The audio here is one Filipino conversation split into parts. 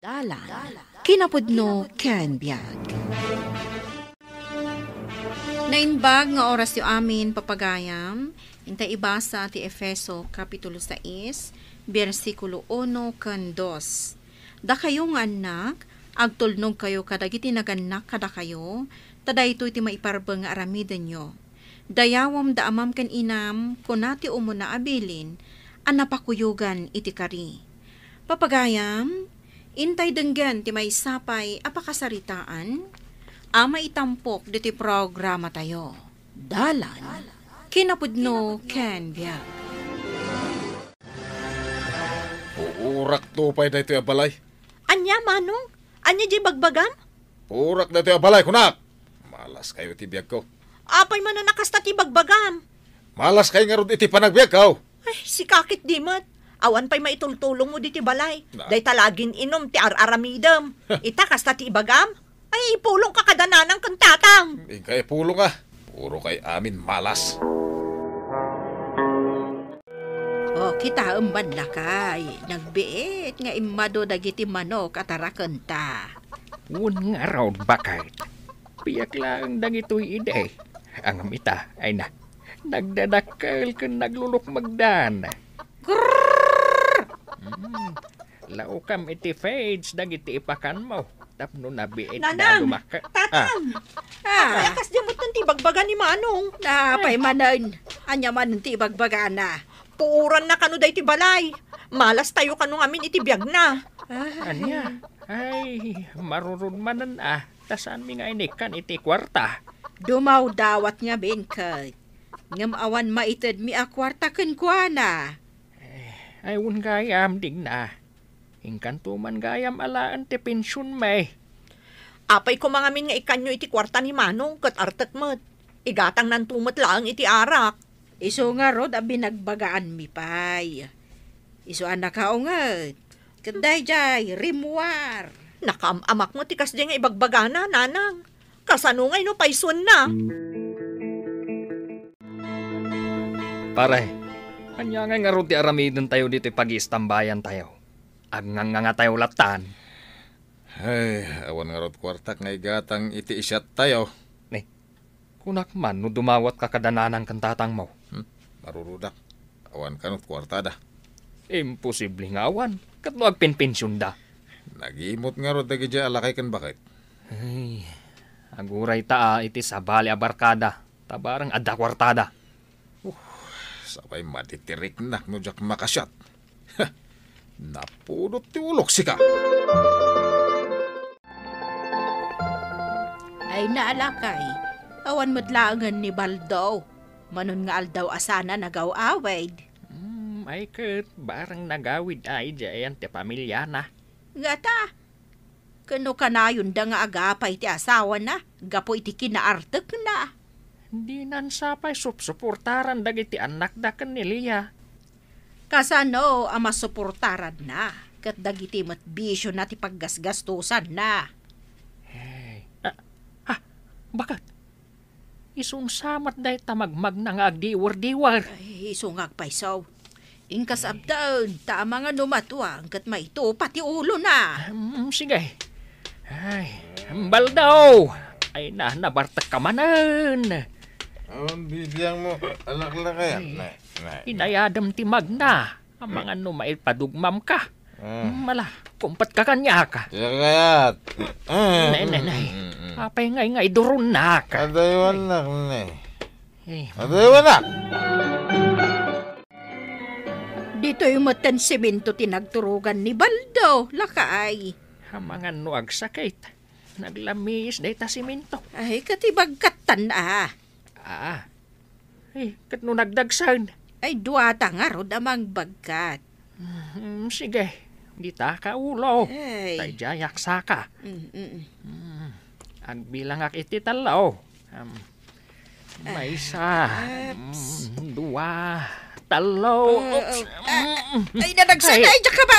Dalan. Kinapudno ken biag. Nainbag nga oras yu amin papagayam, intay ibasa ti Efeso Kapitulo 6, versikulo 1 ken 2. Da kayo nga anak, agtulnog kayo kadagiti naganak kada kayo, tadayto iti maiparbeng nga aramiden nyo. Dayawam da amam ken inam, kunati umuna abilin, anapakuyugan iti kari. Papagayam, intay denggan ti may sapay apakasaritaan, ama itampok diti programa tayo. Dalan. Kinapudno ken biag. Uurak to pa'y na ito yung balay. Anya, Manong? Anya di bagbagam? Uurak na ito yung balay, kunak. Malas kayo iti biyag ko. Apay man na nakasta ti bagbagam. Malas kayo nga ron iti panagbiag ko. Ay, si kakit di mat. Awan pa'y maitultulong mo di ti balay. Na. Day talagin inom ti araramidam. Ita kasta ti ibagam. Ay, ipulong ka kadananang kantatang. Ingkay pulo nga. Puro kay amin malas. O, kita umban lakay. Nagbiit nga imado dagiti manok at arakanta. Un nga raw bakit. Piyak lang dagito'y ide. Ang amita ay nagdadakkel ken naglulok magdan. Laukam iti fades dagiti ipakan mo. Tapno nabiit na Nanang! dumaka. Tatang! Ay, kas di mo't ti bagbagan ni Manong. Napay manan. Anya man ti bagbagana. Puuran na kano day ti balay. Malas tayo kanong amin iti biyag na. Anya? Ay, marurun manan Tasan mi nga inikan iti kwarta. Dumaw dawat nga benkay. Ngam awan maited mi akwarta ken kuana. Ay un gayam dig na. Ingkan tuman gayam alaan ti pensyon may. Apay ko mga min nga ikanyo iti kwarta ni Manong kat artet mat. Igatang nan tumat lang iti arak. Iso nga rod abi nagbagaan mi pay. Iso anak kaungat. Kenday jay rimuar. Nakamamak mo tikas di nga ibagbagana, Nanang. Kasanungay no paisun na. Pare, kanya nga ron ti aramidon tayo dito pag-istambayan tayo. Ang nga tayo latan. Ay, awan nga rod kwartak nga igatang iti isyat tayo. Kunak man no dumawat ka kadananan kantatang mo. Marurudak. Awan kanot kwartada. Imposible nga awan. Kat no agpinpensyon da. Nagimot nga rod dagi dya alakay kan bakit. Ay, aguray iti sabali abarkada. Tabarang adda kwartada. Sabay matitirik na no jak makasyat. Napudot ti ulok sika. Ay naalakay. Awan madlaangan ni Baldo. Manon nga aldaw asana nagaw-awid. Ay kat, barang nagawid ay dyan ti pamilya na. Ngata. Kano kanayon da nga agapay ti asawa na. Gapo iti kinaartek na. Hindi nan sapay suportaran dagiti anak da kaniliya. Kasano ang masuportaran na. Kat dagiti matbisyo na ti paggasgastusan na. Bakit? Isungsamat day tamagmag na nga agdiwar-diwar. Ay, isungag paisaw. Ingkas abdaon, tama nga numatuang kat maito pati ulo na. Sige. Ay, baldaw. Ay nabartak ka manan. Ang bibiyang mo, alak lang kaya. Inayadam ti magna. Ang mga numait padugmam ka. Mala, kumpat ka kanya ka. Kayat. Nay. Apay ngay durun na ka. Adaywan na, nay. Eh, Adaywan na. Dito yung matan semento tinagturugan ni Baldo, lakay. ang mga nuag sakit. Naglamis day ta simento. Ay, katibag katan Kat no nagdagsan. Ay, duwata nga rod amang bagkat. Sige, di ta ka ulo. Ay. Tay jayak saka. Ang bilang ak iti talaw. May isa. Dua. Talo. Ay, nadagsan na. Ay, diyan ka ba?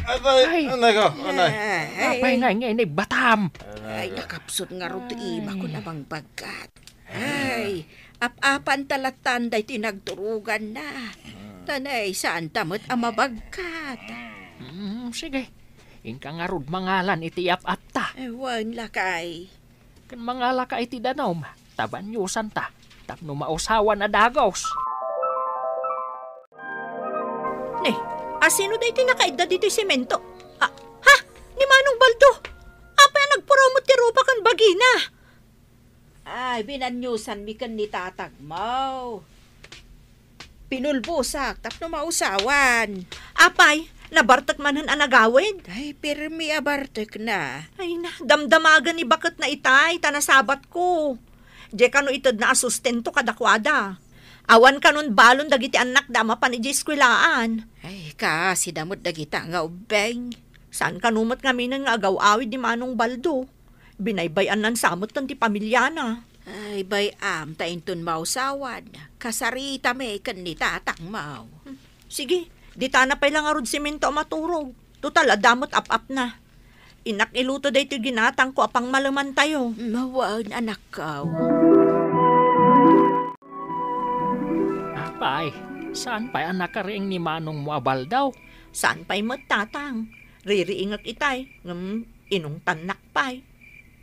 Atay, anay ko, anay. Apay nga ni batam. Ay, nakapsot nga rod ima ko namang bagkat. Ay, apan talatan day tinagturugan na. Tanay, saan tamot ang mabagkat? Sige. Inka nga rod mangalan iti ap-apta. Ewan lakay. Kan mangala ka iti danom, tabanyusan ta. Tapno mausawan na dagos. Sino da iti nakaidda dito semento? Ha? Ni Manong Baldo? Apa yung nagpromote ti rupa kan bagina? Ay, binanyusan mi kan ni tatagmaw. Pinulbusak, tapno mausawan. Apay, nabartak manan anagawid? Ay, pirmi abartek na. Ay na, damdamagan ni bakit na itay, tanasabat ko. Di ka no itod na asustento kadakwada. Awan ka nun balon dagiti anak dama pa ni Jeskwilaan. Ay, si damot dagita nga ubeng. Saan ka numot nga minan nga agaw-awid ni Manong Baldo? Binaybayan nan samot tan ti pamilya na. Ay, bayam, tainton mausawan. Kasarita may kan ni tatagmaw. Sige, di tana pa lang arod simento maturog. Total, damot ap-ap na. Inak iluto day ti ginatang ko apang malaman tayo. Mawan, anak kaw. Apay, saan pa'y anak ka rin ni Manong mo abal daw? Saan pa'y magtatang? Ririingak itay, inong tanak pa'y.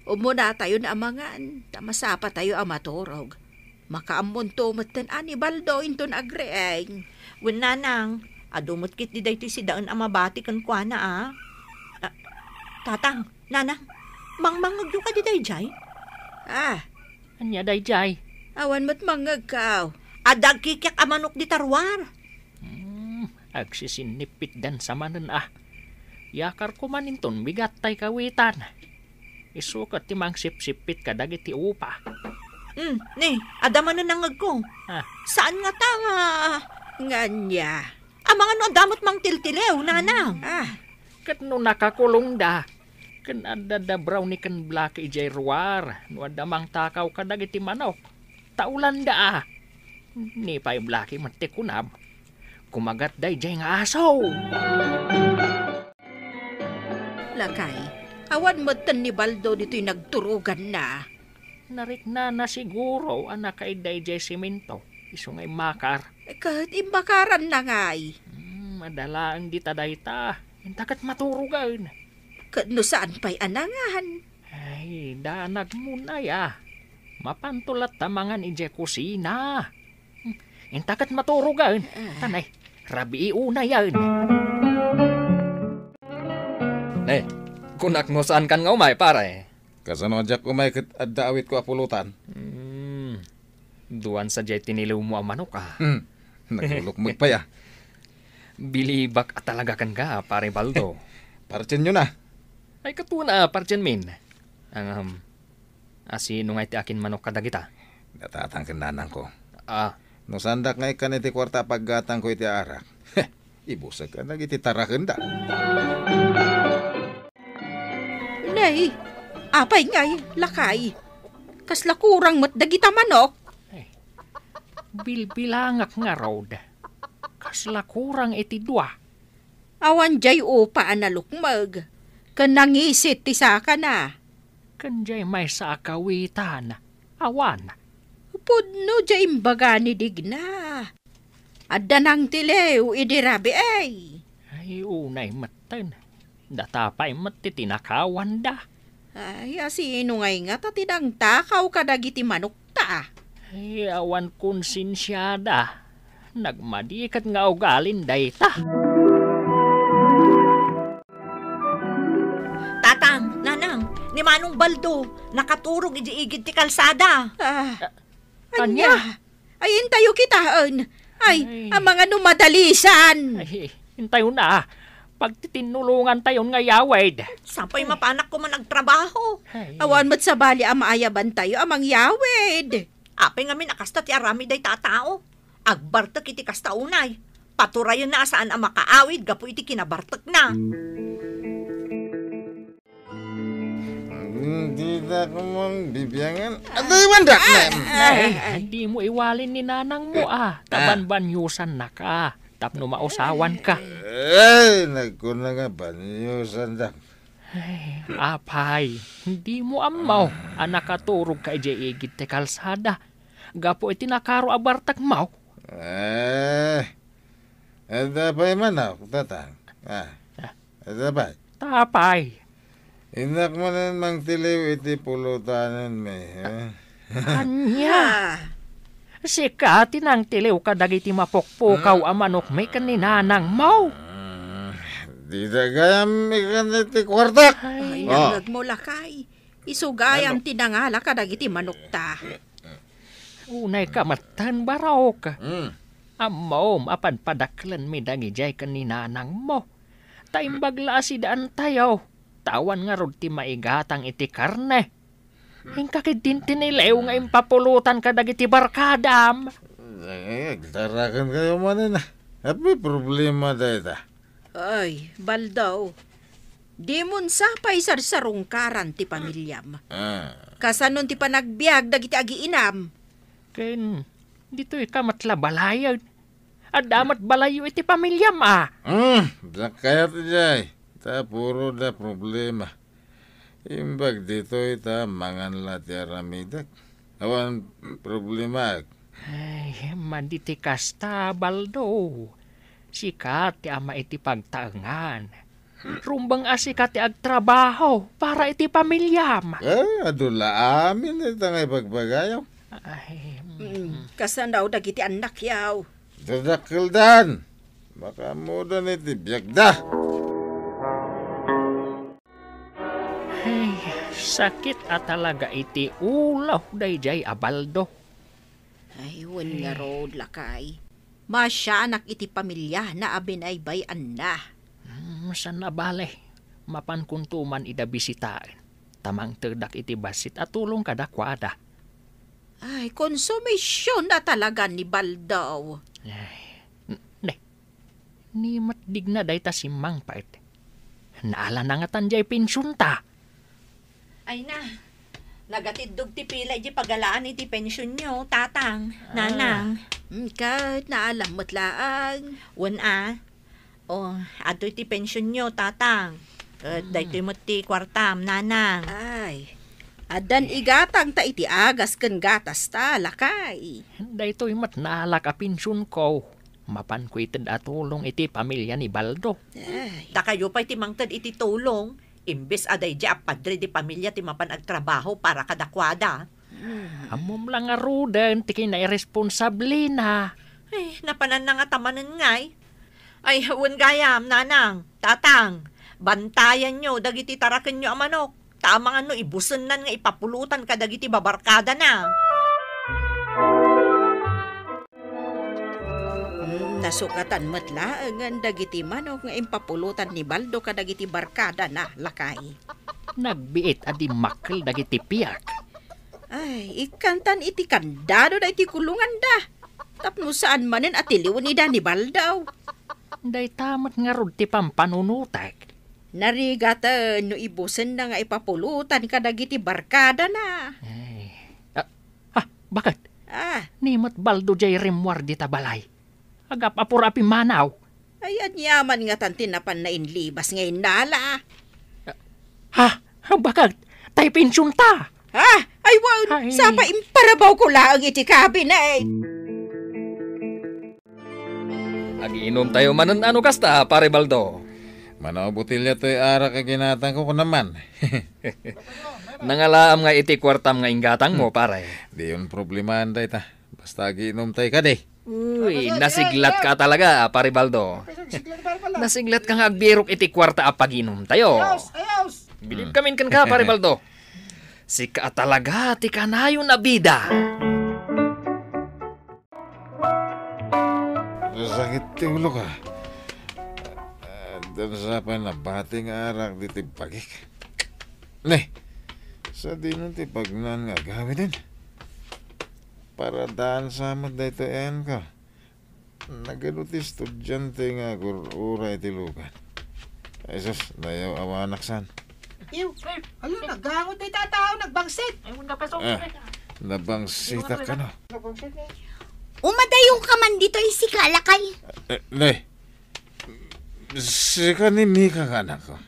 Umuna tayo na amangan, tamasapa tayo amaturog. Makaamon tumatan ani baldo inton agreeng. Nanang, adumot kit di daytoy si daan amabati kan kwa na Tatang, nanang, mangmangag ka di dayjay? Anya dayjay? Awan mo't mangagaw. Adag kikyak amanok di tarwar. Agsisinipit dan sa manan Yakar ko maninton bigat tay kawitan. Isukat ti mang sip-sipit ka dagiti upa. Adaman na nangag ko. Saan nga tanga? Nganya. Mga no adamot mang tiltilew, nanang. Kat no nakakulong da. Kan adada brown ni kan blaki ijay ruwar. No adamang takaw ka dagiti manok. Taulan da Ni pa'y blaki matikunab. Kumagat day jay nga asaw. Lakay, awan mo't tan ni baldo dito'y nagturugan na. Narikna na siguro anak kay day jay simento. Iso nga'y makar. Kahit imbakaran na nga'y. Madala ang ditaday ta. Intakat maturugan. Kano saan pa'y anangan? Ay, danag mo na ya. Mapantulat tamangan ije kusina. Intakat maturugan. Tanay, rabi una yan. Kunak mo saan kan nga umay, pare? Kasano ajak umay kat adda awit ko apulutan. Duwan sa jay tinilaw mo ang manok Nagulok magpaya. Bilibak at talaga kan ka, pare Baldo. Parchen nyo na. Ay katuna, parchen min. Sino nga iti akin manok kadagita? Natatang kandanang ko. Ah, No sandak nga ikan iti kwarta paggatang ko iti arak. Ibusag ka nag iti tarakan da. Nay, apay ngay, lakay. Kasla kurang mo't dagita manok. bilbilangak nga road. Kasla kurang iti dua. Awan jay upa analukmag. Kanangisit ti saka na. Kanjay may sa akawitan. Awan. Pudno jay imbaga ni digna. Adda nang tilew idirabi ay. Ay unay matan. Datapay matitinakawan da. Ay asino ngay nga tatinang takaw kadagiti manok ta. Ay awan konsensyada. Nagmadikat nga ugalin dayta. Tatang, nanang, ni Manong Baldo, nakaturog iji-igid ti kalsada. Anya? Ay intayo kitaan. Ay, Ay. ang mga numadalisan. Ay, hintayo na. Pagtitinulungan tayon nga yawid. Sampay mapanak ko man nagtrabaho. Ay, Awan mo't sa bali ang maayaban tayo amang yawid. Apay nga min akasta ti arami day tatao. Agbartak iti kasta unay. Paturayan na saan ang makaawid, gapo iti kinabartak na. Hindi na ko mong bibiyangan. Aday wandak na. ay, hindi mo iwalin ni nanang mo Taban-banyusan na ka. Tapno mausawan ka. Ay, nagkuna nga banyo sandak. Ay, apay, hindi mo amaw. Anak katurog ka igid te kalsada. Gapo iti nakaro abartak maw. Ada pa man ako, tatang. Ada pa. Tapay. Inak mo na mang tiliw iti pulutanan may. Anya. Sika tinang tiliw ka dagiti mapukpukaw a manok may kaninanang mo. Di da gayam ikan iti kwartak. Ay, nangag mo lakay. Isugayam tinangala ka dagiti manukta. Unay kamatan baraw ka. Hmm. Amom apan padaklan mi dagijay kaninanang mo. Taimbagla si daan tayo. Tawan nga rod ti maigatang iti karne. Hingkakid din tinilew nga impapulutan ka dagiti barkadam. Tarakan kayo manin na. At may problema dahil Ay, baldaw. Di mon sapay sarsarungkaran ti pamilyam. Kasanon ti panagbiag dagiti agiinam. Ken, dito'y kamatla balayag. At damat balayo iti pamilyam Kaya ti jay. Ta puro da problema. Imbag dito ita mangan lati aramidak. Awan problema. Ay, manditi kasta, baldo. Sikat ti ama iti pagtaangan. Rumbang asikat ti agtrabaho para iti pamilyam. Adula amin ita nga ipagbagayaw. Ay, Kasan daw dagiti anak yaw. Dadakil dan. Baka muda iti biyagda. ay, sakit at talaga iti ulaw dayjay abaldo. Ay, wen nga road lakay. Masya anak iti pamilya na abinaybayan na. San nabale, mapan kuntuman ida bisitain. Tamang terdak iti basit at tulong kadakwada. Ay, konsumisyon na talaga ni baldaw. Ay, ni matdig na day ta simang pait. Naala na nga tanjay pensyon ta. Ay na, nagatidog ti pila iti pagalaan iti pensyon nyo, tatang, nanang. Kahit naalam mo't laang. Ato iti pensyon nyo, tatang. Dahito mo ti kwartam, nanang. Ay, adan igatang ta iti agas ken gatas ta, lakay. Daytoy mat naalak a pensyon ko. Mapan ko itid atulong iti pamilya ni Baldo. Ay, Da kayo pa iti mangtad iti tulong. Imbes aday di apadre di pamilya ti mapan agtrabaho para kadakwada. Amom lang nga ruden, ti kinai-responsable na. Ay, napanan na nga tamanan ngay. Ay, huwag gayam, nanang, tatang. Bantayan nyo, dagiti tarakan nyo ang manok. Tamang ano, ibusan nan nga ipapulutan ka dagiti babarkada na. Nasukatan mo't laang ang dagiti manok nga impapulutan ni Baldo kadagiti barkada na, lakay. Nagbiit adi makkel dagiti piyak. Ay, ikantan iti kandado na iti kulungan da. Tapno saan manen at iliwan ni Baldaw. Day tamat nga rod ti pampanunutek. Narigatan no ibusen na nga ipapulutan kadagiti barkada na. Ay. Bakit? Nimot Baldo jay rimwar di tabalay. Agap apur api manaw. Ay, anyaman nga tantinapan na inlibas ngayon nala. Bakit? Tay pensyon ta. Ay, wow, Ay. sapa imparabaw ko laang iti cabinet. Agiinom tayo manan ano kasta, pare Baldo. Manaw butilya to'y arak ang ginatang ko naman. Nangalaam nga iti kwartam nga inggatang mo, pare. Di yun problemahan tayo ta. Basta giinom tayo ka di. Uy, nasiglat ka talaga, pare Baldo. Nasiglat ka nga agbirok iti kwarta a paginom tayo. Bilib kamin kan ka, pare Baldo. Sika talaga, ti kanayo na bida. Sakit ti ulo ka. Dan sa pa na bating arak di ti pagik. Sa di nun ti pagnan nga gawin din. Para daan sa amat dahito en ka. Nagano ti estudyante nga uray ti lugan. Ay sus, dayaw awanak san. Naggangot na tatao, nagbangsit. Nabangsita ka no. Umadayong ka man dito isikalakay. Sika ni Mika ka na ko.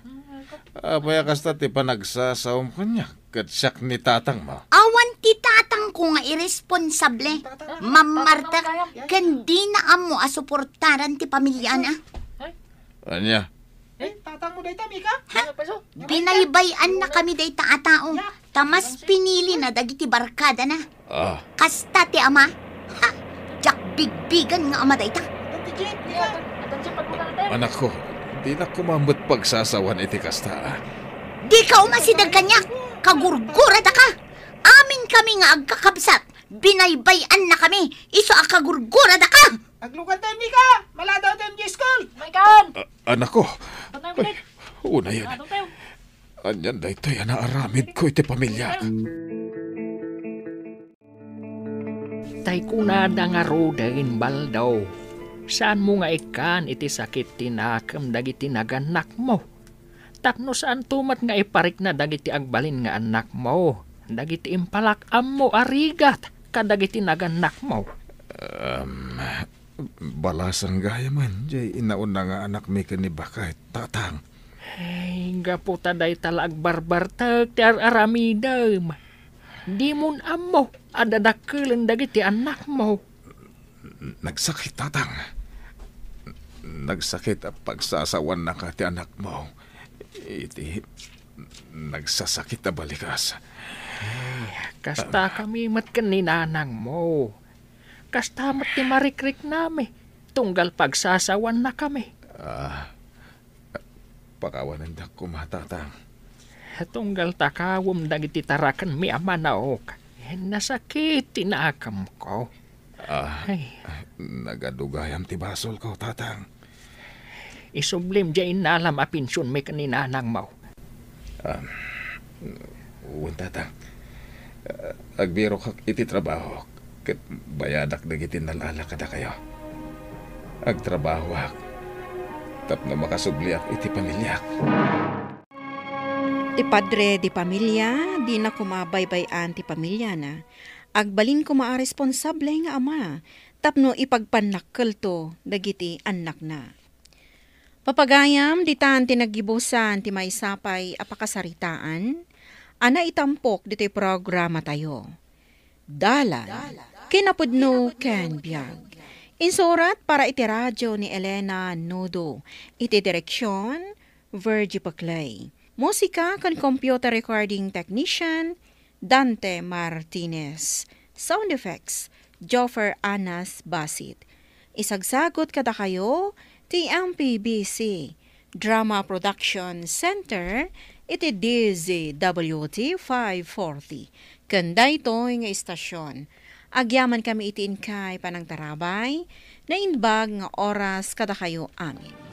Apaya kasta ti panagsasaom ka niya. Katsak ni tatang mo. Awan ti tatang ko nga irresponsable. Mamarta, kandi na amo asuportaran ti pamilya na. Anya? Tatang mo dayta, Mika. Binaybayan na kami day ta atao. Tamas pinili na dagiti barkada na. Kasta ti ama. Ha, jak bigbigan nga ama dayta. Anak ko, di na kumambot pagsasawan iti kasta. Di ka umasidag kanyak. Kagurgurada ka. Amin kami nga agkakabsat. Binaybayan na kami. Iso akagurgurada ka. Aglukan tayo, Mika. Maladaw tayo sa school. Anak ko, una yan. Anyan dayto yan naaramid ko iti pamilya. Tay kunada nga rodain baldaw. Saan mo nga ikan iti sakit tinakam dagiti naganak mo? Tapno saan tumat nga iparik na dagiti agbalin nga anak mo? Dagiti impalakam mo arigat kadagiti naganak mo. Balasan gaya man, jay inauna nga anak mi ni bakay, tatang. Ay, gapo taday talag barbar ti aramidam. Di mon amo, adadakilan dagiti anak mo. Nagsakit, tatang. Nagsakit ang pagsasawan na ka ti anak mo. Iti, nagsasakit na balikas. Kasta kami mat kaninanang mo. Kasta mat ti marikrik nami. Tunggal pagsasawan na kami. Pakawanan da kumatatang. Tunggal takawom dagiti tarakan mi amanaok. Nasakit tinakam ko. Nagadugayam ti basol ko, tatang. Isublim dyan inalam apinsyon may kaninanang mo. Uwan, tatang. Agbiro kak iti trabaho. Kat bayadak dagiti nalala kada kayo. Agtrabaho ak. Tapno makasubliak iti pamilyak. Ti padre di pamilya, di na kumabaybayan ti pamilya na. Agbalin ko responsable nga ama, tapno ipagpanakkel to dagiti anak na. Papagayam, di tan tinagibusan ti maisapay apakasaritaan, ana itampok dito'y programa tayo. Dalan, kinapudno ken biag. Insurat para iti radyo ni Elena Nudo, iti direksyon, Virgie Paclay. Musika kan computer recording technician, Dante Martinez. Sound effects, Joffer Anas Basit. Isagsagot kada kayo, TMPBC, Drama Production Center, iti DZWT 540. Kanda ito nga istasyon. Agyaman kami itiin kay panang tarabay, na inbag nga oras kada kayo amin.